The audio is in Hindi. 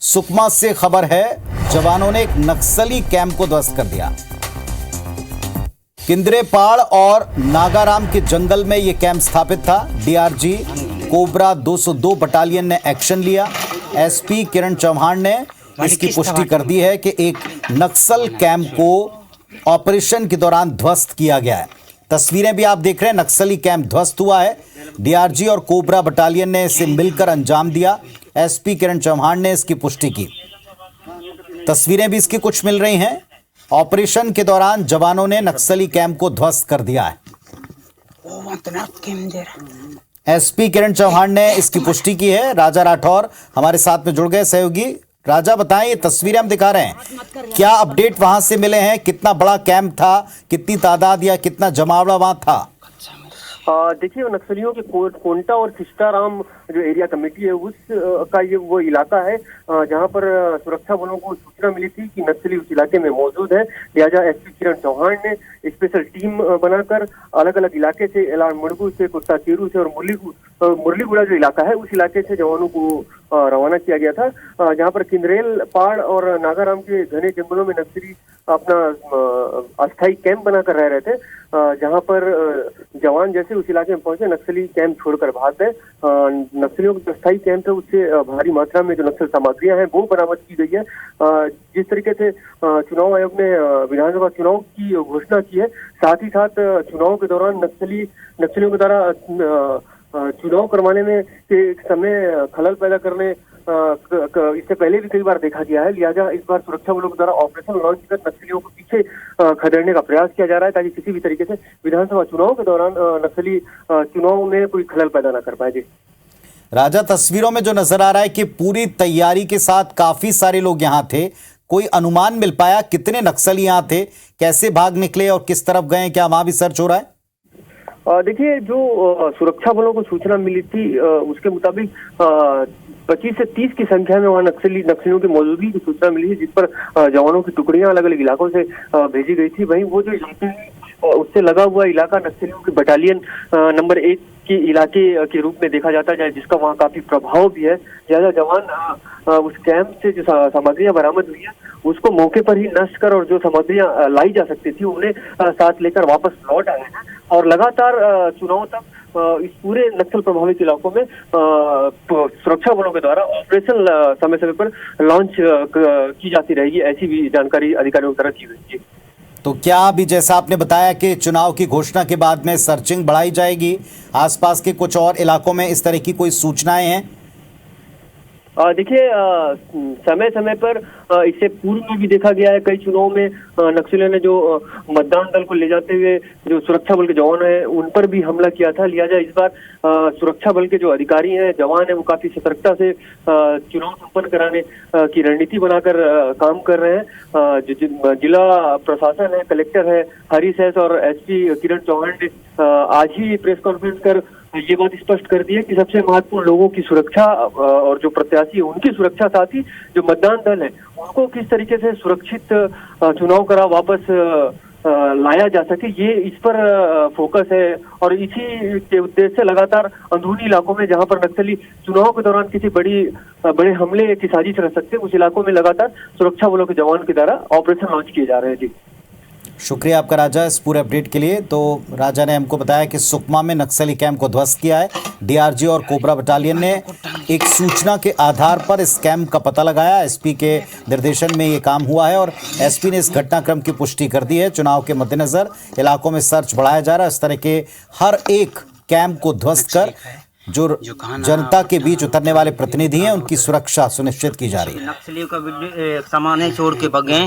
सुकमा से खबर है, जवानों ने एक नक्सली कैंप को ध्वस्त कर दिया। किंद्रेपाड़ और नागाराम के जंगल में यह कैंप स्थापित था। डीआरजी कोबरा 202 बटालियन ने एक्शन लिया। एसपी किरण चौहान ने इसकी पुष्टि कर दी है कि एक नक्सल कैंप को ऑपरेशन के दौरान ध्वस्त किया गया है। तस्वीरें भी आप देख रहे हैं, नक्सली कैंप ध्वस्त हुआ है। डीआरजी और कोबरा बटालियन ने इसे मिलकर अंजाम दिया। एसपी किरण चौहान ने इसकी पुष्टि की। तस्वीरें भी इसकी कुछ मिल रही हैं। ऑपरेशन के दौरान जवानों ने नक्सली कैंप को ध्वस्त कर दिया है। एसपी किरण चौहान ने इसकी पुष्टि की है। राजा राठौर हमारे साथ में जुड़ गए, सहयोगी। राजा, बताएं, ये तस्वीरें हम दिखा रहे हैं, क्या अपडेट वहां से मिले हैं? कितना बड़ा कैंप था, कितनी तादाद या कितना जमावड़ा वहां था? देखिए, नक्सलियों के कोंटा और खिस्टाराम जो एरिया कमेटी है उस का ये वो इलाका है जहां पर सुरक्षा बलों को सूचना मिली थी कि नक्सली उस इलाके में मौजूद है। लिहाजा एसपी किरण चौहान ने स्पेशल टीम बनाकर अलग अलग इलाके से, एलामुड़गु से, कुत्ता चेरू से और मुरलीगुड़ा जो इलाका है उस इलाके से जवानों को रवाना किया गया था, जहां पर किंद्रेल पाड़ और नागाराम के घने जंगलों में नक्सली अपना अस्थायी कैंप बनाकर रह रहे थे, जहां पर जवान जैसे उस इलाके में पहुंचे नक्सली कैंप छोड़कर भाग गए। नक्सलियों का जो अस्थायी कैंप है उससे भारी मात्रा में जो नक्सल सामग्रियां हैं वो बरामद की गई है। जिस तरीके से चुनाव आयोग ने विधानसभा चुनाव की घोषणा की है, साथ ही साथ चुनाव के दौरान नक्सलियों के द्वारा चुनाव करवाने में एक समय खलल पैदा करने इससे पहले भी कई बार देखा गया है। लिहाजा इस बार सुरक्षा बलों के द्वारा ऑपरेशन लॉन्च कर नक्सलियों को पीछे खदेड़ने का प्रयास किया जा रहा है, ताकि किसी भी तरीके से विधानसभा चुनाव के दौरान नक्सली चुनाव में कोई खलल पैदा न कर पाए। जी राजा, तस्वीरों में जो नजर आ रहा है कि पूरी तैयारी के साथ काफी सारे लोग यहाँ थे, कोई अनुमान मिल पाया कितने नक्सली यहाँ थे, कैसे भाग निकले और किस तरफ गए? क्या वहां भी सर्च हो रहा है? देखिए, जो सुरक्षा बलों को सूचना मिली थी उसके मुताबिक 25 से 30 की संख्या में वहाँ नक्सलियों की मौजूदगी की सूचना मिली है, जिस पर जवानों की टुकड़ियां अलग अलग इलाकों से भेजी गई थी। वहीं वो जो इलाके उससे लगा हुआ इलाका नक्सलियों की बटालियन नंबर 1 के इलाके के रूप में देखा जाता है, जिसका वहाँ काफी प्रभाव भी है। ज्यादा जवान उस कैंप से जो सामग्रियां बरामद हुई है उसको मौके पर ही नष्ट कर और जो सामग्रियां लाई जा सकती थी उन्हें साथ लेकर वापस लौट आए हैं और लगातार चुनाव तक इस पूरे नक्सल प्रभावित इलाकों में सुरक्षा बलों के द्वारा ऑपरेशन समय समय पर लॉन्च की जाती रहेगी, ऐसी भी जानकारी अधिकारियों की तरफ की गई है। तो क्या अभी जैसा आपने बताया कि चुनाव की घोषणा के बाद में सर्चिंग बढ़ाई जाएगी, आसपास के कुछ और इलाकों में इस तरह की कोई सूचनाएं हैं? देखिए, समय समय पर इससे पूर्व में भी देखा गया है, कई चुनाव में नक्सलियों ने जो मतदान दल को ले जाते हुए जो सुरक्षा बल के जवान हैं उन पर भी हमला किया था। लिहाजा इस बार सुरक्षा बल के जो अधिकारी हैं, जवान हैं, वो काफी सतर्कता से चुनाव संपन्न कराने की रणनीति बनाकर काम कर रहे हैं। जिला प्रशासन है, कलेक्टर है हरीश एस और एसपी किरण चौहान ने आज ही प्रेस कॉन्फ्रेंस कर ये बात स्पष्ट कर दी है कि सबसे महत्वपूर्ण लोगों की सुरक्षा और जो प्रत्याशी है उनकी सुरक्षा, साथ ही जो मतदान दल है उनको किस तरीके से सुरक्षित चुनाव करा वापस लाया जा सके, ये इस पर फोकस है। और इसी के उद्देश्य से लगातार अंदरूनी इलाकों में जहां पर नक्सली चुनाव के दौरान किसी बड़े हमले की साजिश रह सकते हैं उस इलाकों में लगातार सुरक्षा बलों के जवान के द्वारा ऑपरेशन लॉन्च किए जा रहे हैं। जी शुक्रिया आपका राजा इस पूरे अपडेट के लिए। तो राजा ने हमको बताया कि सुकमा में नक्सली कैंप को ध्वस्त किया है। डीआरजी और कोबरा बटालियन ने एक सूचना के आधार पर इस कैंप का पता लगाया। एसपी के निर्देशन में ये काम हुआ है और एसपी ने इस घटनाक्रम की पुष्टि कर दी है। चुनाव के मद्देनजर इलाकों में सर्च बढ़ाया जा रहा है। इस तरह के हर एक कैंप को ध्वस्त कर जो जनता के बीच उतरने वाले प्रतिनिधि हैं उनकी सुरक्षा सुनिश्चित की जा रही है। नक्सलियों का सामान छोड़ के भगे।